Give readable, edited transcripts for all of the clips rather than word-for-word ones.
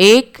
1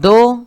2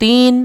3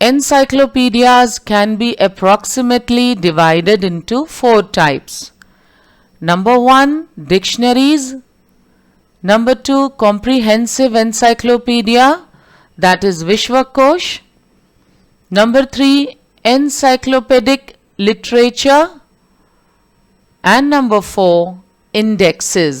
Encyclopedias can be approximately divided into 4 types. Number 1 dictionaries, number 2 comprehensive encyclopedia, that is Vishwakosh, number 3 encyclopedic literature, and number 4 indexes.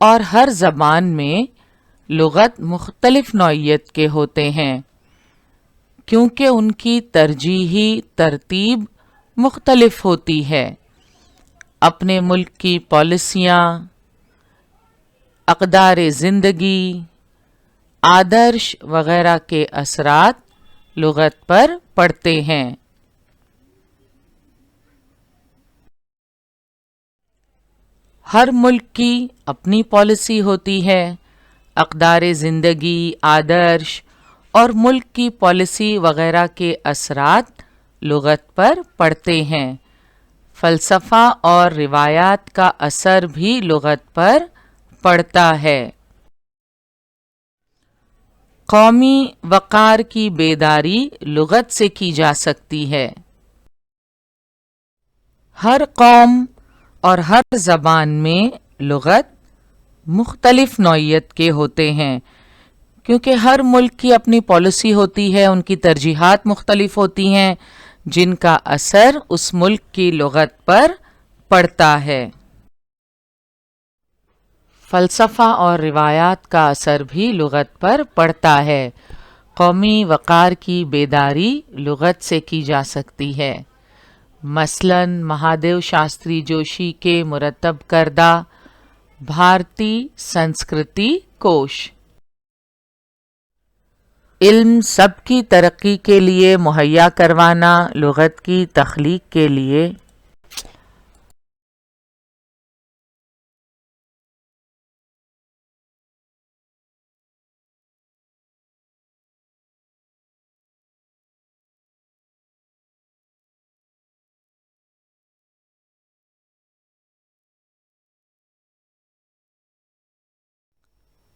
اور ہر زبان میں لغت مختلف نوعیت کے ہوتے ہیں کیونکہ ان کی ترجیحی ترتیب مختلف ہوتی ہے۔ اپنے ملک کی پالیسیاں، اقدار زندگی، آدرش وغیرہ کے اثرات لغت پر پڑتے ہیں۔ ہر ملک کی اپنی پالیسی ہوتی ہے۔ اقدار زندگی، آدرش اور ملک کی پالیسی وغیرہ کے اثرات لغت پر پڑتے ہیں۔ فلسفہ اور روایات کا اثر بھی لغت پر پڑتا ہے۔ قومی وقار کی بیداری لغت سے کی جا سکتی ہے۔ ہر قوم اور ہر زبان میں لغت مختلف نوعیت کے ہوتے ہیں کیونکہ ہر ملک کی اپنی پالیسی ہوتی ہے، ان کی ترجیحات مختلف ہوتی ہیں جن کا اثر اس ملک کی لغت پر پڑتا ہے۔ فلسفہ اور روایات کا اثر بھی لغت پر پڑتا ہے۔ قومی وقار کی بیداری لغت سے کی جا سکتی ہے۔ مثلاً مہادیو شاستری جوشی کے مرتب کردہ بھارتی سنسکرتی کوش۔ علم سب کی ترقی کے لیے مہیا کروانا لغت کی تخلیق کے لیے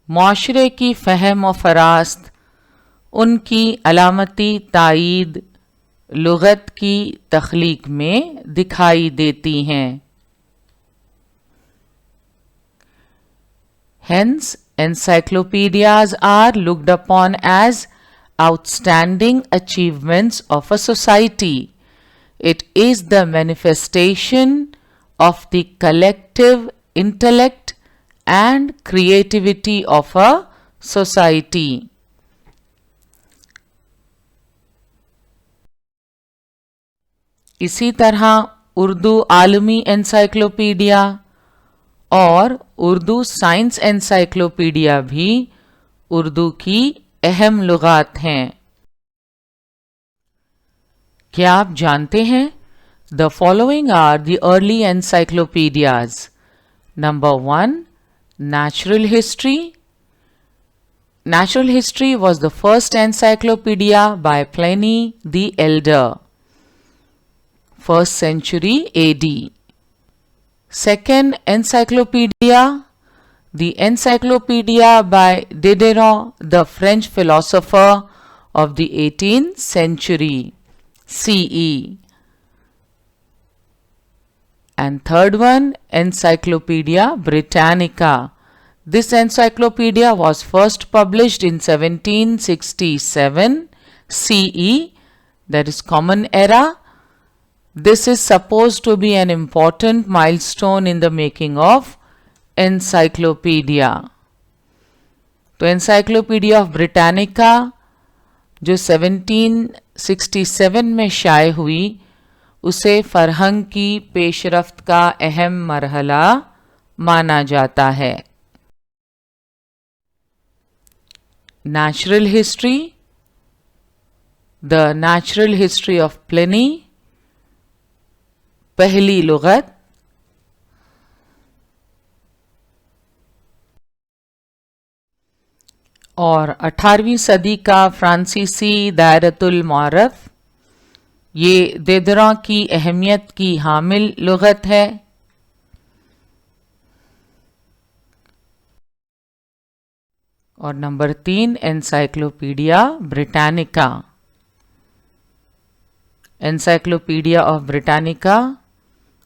معاشرے کی فہم و فراست، ان کی علامتی تائید لغت کی تخلیق میں دکھائی دیتی ہیں۔ Hence, encyclopedias are looked upon as outstanding achievements of a society. It is the manifestation of the collective intellect and creativity of a society. اسی طرح اردو عالمی انسائکلوپیڈیا اور اردو سائنس انسائکلوپیڈیا بھی اردو کی اہم لغات ہیں۔ کیا آپ جانتے ہیں The following are the early encyclopedias. Number 1. Natural History. Natural History was the first encyclopedia by Pliny the Elder, 1st century AD. Second encyclopedia, the Encyclopedia by Diderot, the French philosopher of the 18th century CE. And third one, Encyclopedia Britannica. This encyclopedia was first published in 1767 CE, that is Common Era. This is supposed to be an important milestone in the making of encyclopedia. تو Encyclopedia of Britannica جو 1767 میں شائع ہوئی اسے فرہنگ کی پیش رفت کا اہم مرحلہ مانا جاتا ہے۔ Natural history, The Natural History of Pliny، پہلی لغت، اور 18ویں صدی کا فرانسیسی دائرۃ المعارف، یہ دیدراں کی اہمیت کی حامل لغت ہے۔ اور number 3 encyclopedia Britannica. Encyclopedia of Britannica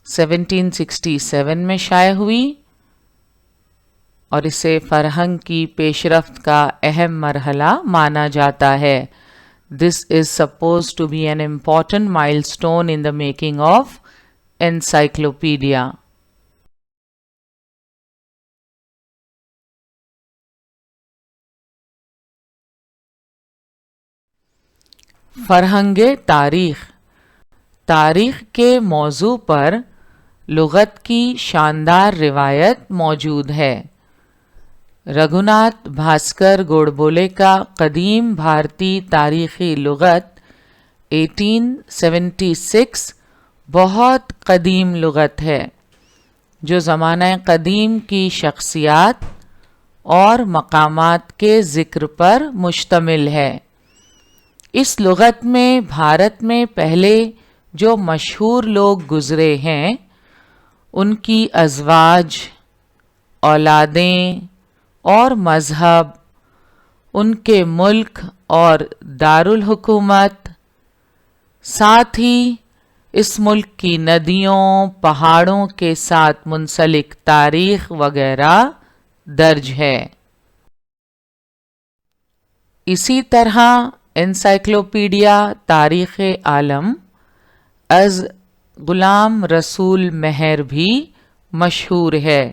1767 میں شائع ہوئی اور اسے فرہنگ کی پیش رفت کا اہم مرحلہ مانا جاتا ہے۔ This is supposed to be an important milestone in the making of encyclopedia. فرہنگ تاریخ، تاریخ کے موضوع پر لغت کی شاندار روایت موجود ہے۔ رگھوناتھ بھاسکر گوڈبولے کا قدیم بھارتی تاریخی لغت 1876 بہت قدیم لغت ہے جو زمانہ قدیم کی شخصیات اور مقامات کے ذکر پر مشتمل ہے۔ اس لغت میں بھارت میں پہلے جو مشہور لوگ گزرے ہیں ان کی ازواج، اولادیں اور مذہب، ان کے ملک اور دارالحکومت، ساتھ ہی اس ملک کی ندیوں، پہاڑوں کے ساتھ منسلک تاریخ وغیرہ درج ہے۔ اسی طرح انسائکلوپیڈیا تاریخ عالم از غلام رسول مہر بھی مشہور ہے۔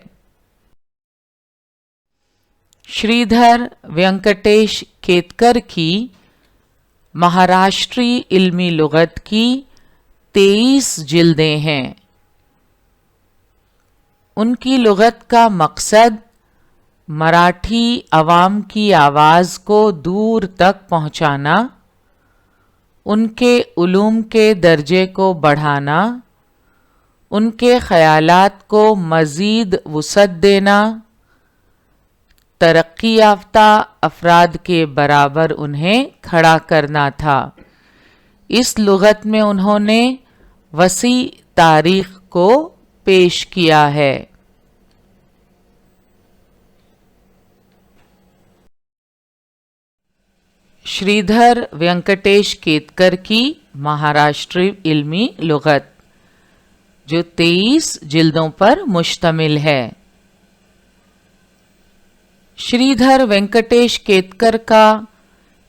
شریدھر وینکٹیش کیتکر کی مہاراشٹری علمی لغت کی 23 جلدیں ہیں۔ ان کی لغت کا مقصد مراٹھی عوام کی آواز کو دور تک پہنچانا، ان کے علوم کے درجے کو بڑھانا، ان کے خیالات کو مزید وسعت دینا، ترقی یافتہ افراد کے برابر انہیں کھڑا کرنا تھا۔ اس لغت میں انہوں نے وسیع تاریخ کو پیش کیا ہے۔ شریدھر وینکٹیش کیتکر کی مہاراشٹری علمی لغت جو 23 جلدوں پر مشتمل ہے۔ شریدھر وینکٹیش کیتکر کا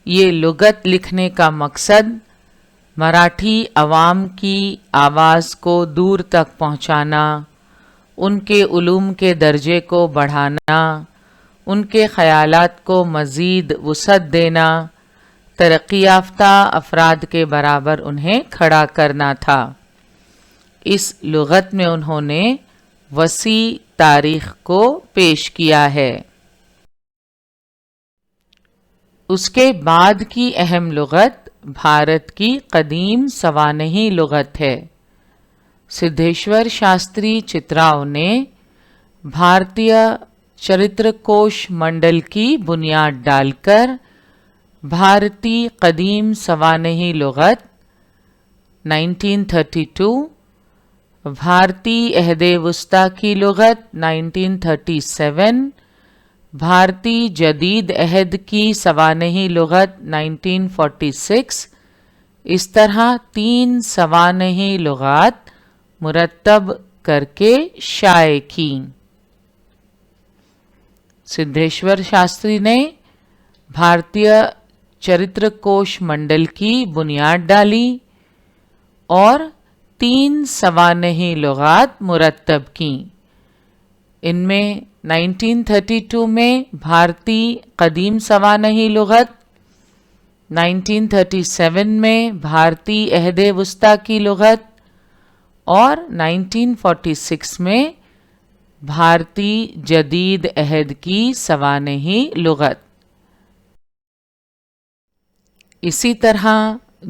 یہ لغت لکھنے کا مقصد مراٹھی عوام کی آواز کو دور تک پہنچانا، ان کے علوم کے درجے کو بڑھانا، ان کے خیالات کو مزید وسعت دینا، ترقی یافتہ افراد کے برابر انہیں کھڑا کرنا تھا۔ اس لغت میں انہوں نے وسیع تاریخ کو پیش کیا ہے۔ اس کے بعد کی اہم لغت بھارت کی قدیم سوانحی لغت ہے۔ سدھیشور شاستری چتراؤ نے بھارتیہ چرتر کوش منڈل کی بنیاد ڈال کر بھارتی قدیم سوانحی لغت 1932، بھارتی عہد وسطی کی لغت 1937، بھارتی جدید عہد کی سوانحی لغت 1946، اس طرح 3 سوانحی لغات مرتب کر کے شائع کی۔ سدھیشور شاستری نے بھارتیہ چرتر کوش منڈل کی بنیاد ڈالی اور 3 سوانحی لغات مرتب کیں۔ ان میں 1932 میں بھارتی قدیم سوانحی لغت، 1937 میں بھارتی عہد وسطی کی لغت اور 1946 میں بھارتی جدید عہد کی سوانحی لغت۔ اسی طرح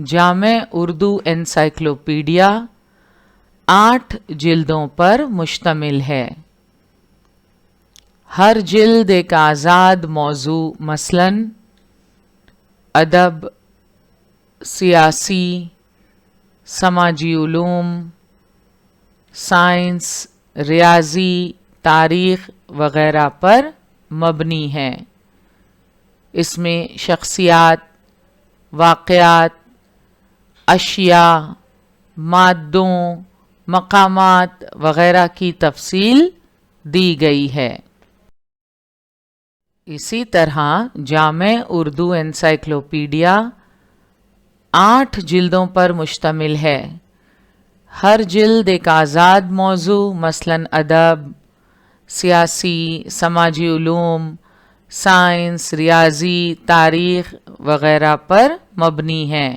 جامع اردو انسائکلوپیڈیا 8 جلدوں پر مشتمل ہے۔ ہر جلد ایک آزاد موضوع مثلاً ادب، سیاسی، سماجی علوم، سائنس، ریاضی، تاریخ وغیرہ پر مبنی ہے۔ اس میں شخصیات، واقعات، اشیاء، مادوں، مقامات وغیرہ کی تفصیل دی گئی ہے۔ اسی طرح جامع اردو انسائکلوپیڈیا 8 جلدوں پر مشتمل ہے۔ ہر جلد ایک آزاد موضوع مثلاً ادب، سیاسی، سماجی علوم، سائنس، ریاضی، تاریخ وغیرہ پر مبنی ہے۔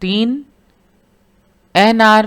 3, NR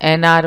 NR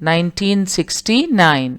1969।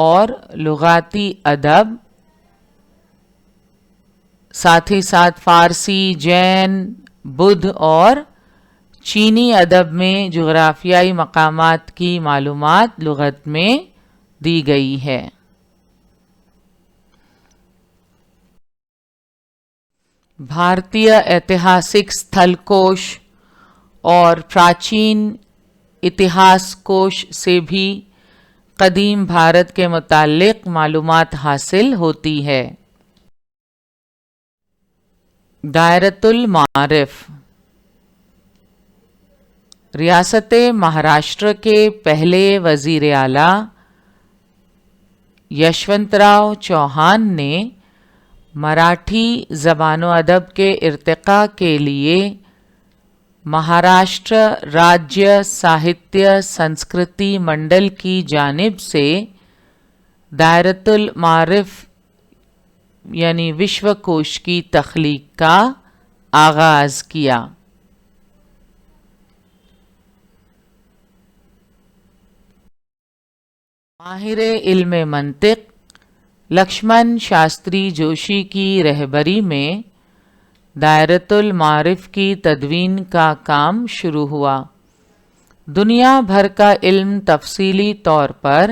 اور لغاتی ادب، ساتھ ہی ساتھ فارسی، جین، بدھ اور چینی ادب میں جغرافیائی مقامات کی معلومات لغت میں دی گئی ہے۔ بھارتیہ ایتہاسک استھل کوش اور پراچین اتہاس کوش سے بھی قدیم بھارت کے متعلق معلومات حاصل ہوتی ہے۔ دائرۃ المعارف ریاست مہاراشٹر کے پہلے وزیر اعلیٰ یشونت راؤ چوہان نے مراٹھی زبان و ادب کے ارتقاء کے لیے مہاراشٹر راجیہ ساہتیہ سنسکرتی منڈل کی جانب سے دائرۃ المعارف یعنی وشو کوش کی تخلیق کا آغاز کیا۔ ماہر علم منطق لکشمن شاستری جوشی کی رہبری میں دائرۃ المعارف کی تدوین کا کام شروع ہوا۔ دنیا بھر کا علم تفصیلی طور پر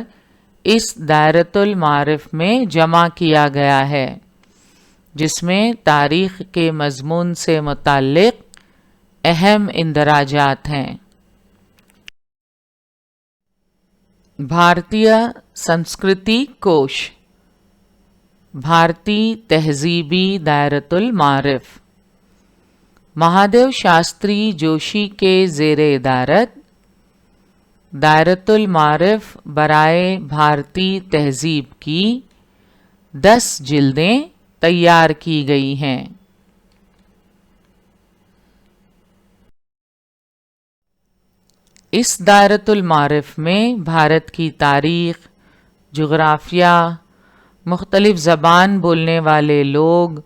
اس دائرۃ المعارف میں جمع کیا گیا ہے، جس میں تاریخ کے مضمون سے متعلق اہم اندراجات ہیں۔ بھارتیہ سنسکرتی کوش، بھارتی تہذیبی دائرۃ المعارف، مہادیو شاستری جوشی کے زیر ادارت دائرۃ المعارف برائے بھارتی تہذیب کی 10 جلدیں تیار کی گئی ہیں۔ اس دائرۃ المعارف میں بھارت کی تاریخ، جغرافیہ، مختلف زبان بولنے والے لوگ،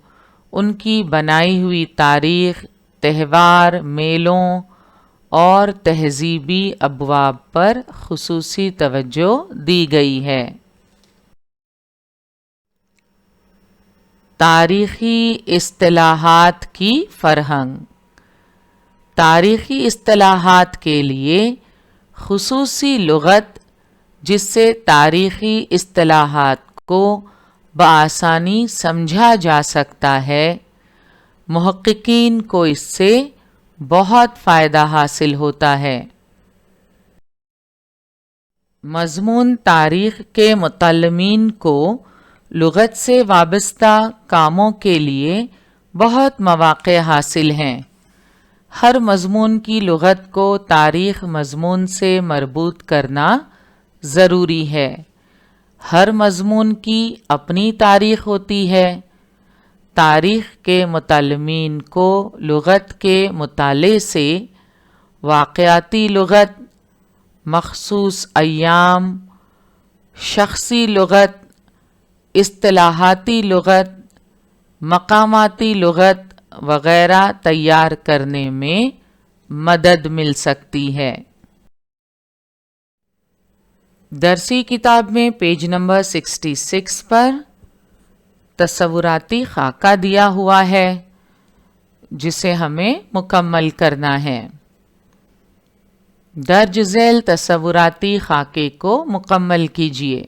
ان کی بنائی ہوئی تاریخ، تہوار، میلوں اور تہذیبی ابواب پر خصوصی توجہ دی گئی ہے۔ تاریخی اصطلاحات کی فرہنگ، تاریخی اصطلاحات کے لیے خصوصی لغت جس سے تاریخی اصطلاحات کو بآسانی سمجھا جا سکتا ہے، محققین کو اس سے بہت فائدہ حاصل ہوتا ہے۔ مضمون تاریخ کے متعلمین کو لغت سے وابستہ کاموں کے لیے بہت مواقع حاصل ہیں۔ ہر مضمون کی لغت کو تاریخ مضمون سے مربوط کرنا ضروری ہے۔ ہر مضمون کی اپنی تاریخ ہوتی ہے۔ تاریخ کے متعلمین کو لغت کے مطالعے سے واقعاتی لغت، مخصوص ایام، شخصی لغت، اصطلاحاتی لغت، مقاماتی لغت وغیرہ تیار کرنے میں مدد مل سکتی ہے۔ درسی کتاب میں پیج نمبر 66 پر تصوراتی خاکہ دیا ہوا ہے جسے ہمیں مکمل کرنا ہے۔ درج ذیل تصوراتی خاکے کو مکمل کیجیے۔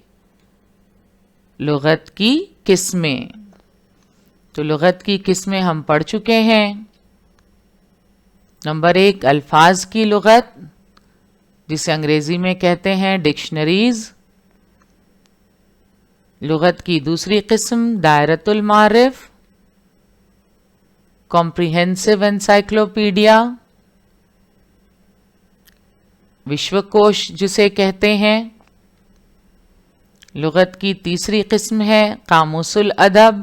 لغت کی قسمیں، تو لغت کی قسمیں ہم پڑھ چکے ہیں۔ نمبر 1 الفاظ کی لغت، جسے انگریزی میں کہتے ہیں ڈکشنریز۔ لغت کی دوسری قسم دائرۃ المعارف، کمپریہنسو انسائکلوپیڈیا۔ وشو کوش جسے کہتے ہیں۔ لغت کی تیسری قسم ہے قاموس الادب،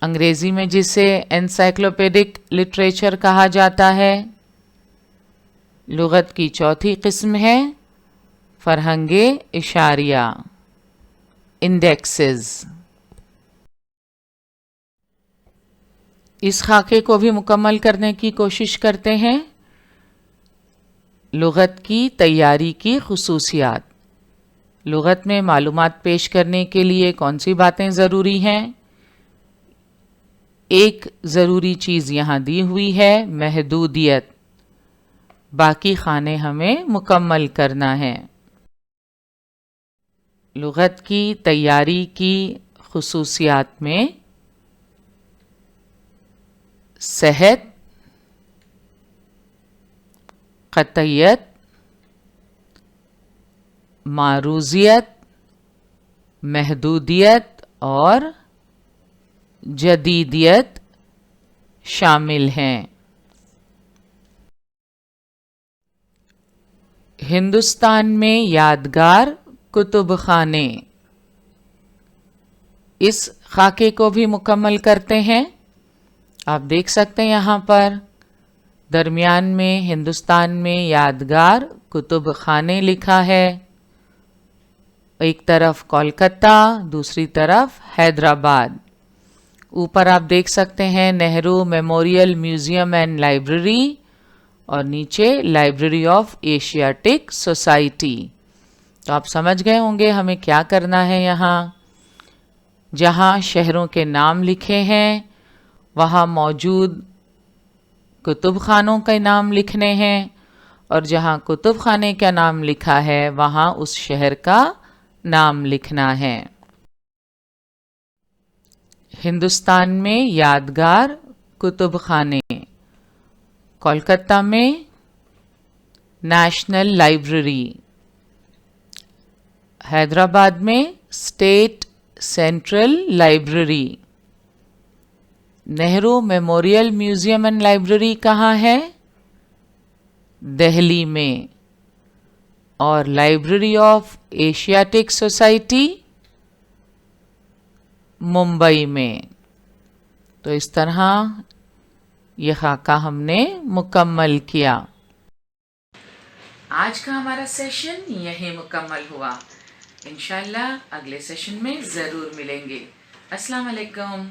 انگریزی میں جسے انسائکلوپیڈک لٹریچر کہا جاتا ہے۔ لغت کی چوتھی قسم ہے فرہنگ اشاریہ، انڈیکسز۔ اس خاکے کو بھی مکمل کرنے کی کوشش کرتے ہیں۔ لغت کی تیاری کی خصوصیات، لغت میں معلومات پیش کرنے کے لیے کون سی باتیں ضروری ہیں؟ ایک ضروری چیز یہاں دی ہوئی ہے، محدودیت، باقی خانے ہمیں مکمل کرنا ہے۔ لغت کی تیاری کی خصوصیات میں صحت، قطعیت، معروضیت، محدودیت اور جدیدیت شامل ہیں۔ ہندوستان میں یادگار کتب خانے، اس خاکے کو بھی مکمل کرتے ہیں۔ آپ دیکھ سکتے ہیں یہاں پر درمیان میں ہندوستان میں یادگار کتب خانے لکھا ہے، ایک طرف کولکتہ، دوسری طرف حیدرآباد۔ اوپر آپ دیکھ سکتے ہیں Nehru memorial museum and library, اور نیچے لائبریری آف ایشیاٹک سوسائٹی۔ تو آپ سمجھ گئے ہوں گے ہمیں کیا کرنا ہے۔ یہاں جہاں شہروں کے نام لکھے ہیں وہاں موجود کتب خانوں کے نام لکھنے ہیں، اور جہاں کتب خانے کا نام لکھا ہے وہاں اس شہر کا نام لکھنا ہے۔ ہندوستان میں یادگار کتب خانے، کولکتہ میں نیشنل لائبریری، حیدرآباد میں state central library. Nehru memorial museum and library کہاں ہے؟ دہلی میں۔ اور library of Asiatic society Mumbai میں۔ تو اس طرح یہ خاکہ ہم نے مکمل کیا۔ آج کا ہمارا سیشن یہیں مکمل ہوا۔ انشاءاللہ اگلے سیشن میں ضرور ملیں گے۔ السلام علیکم۔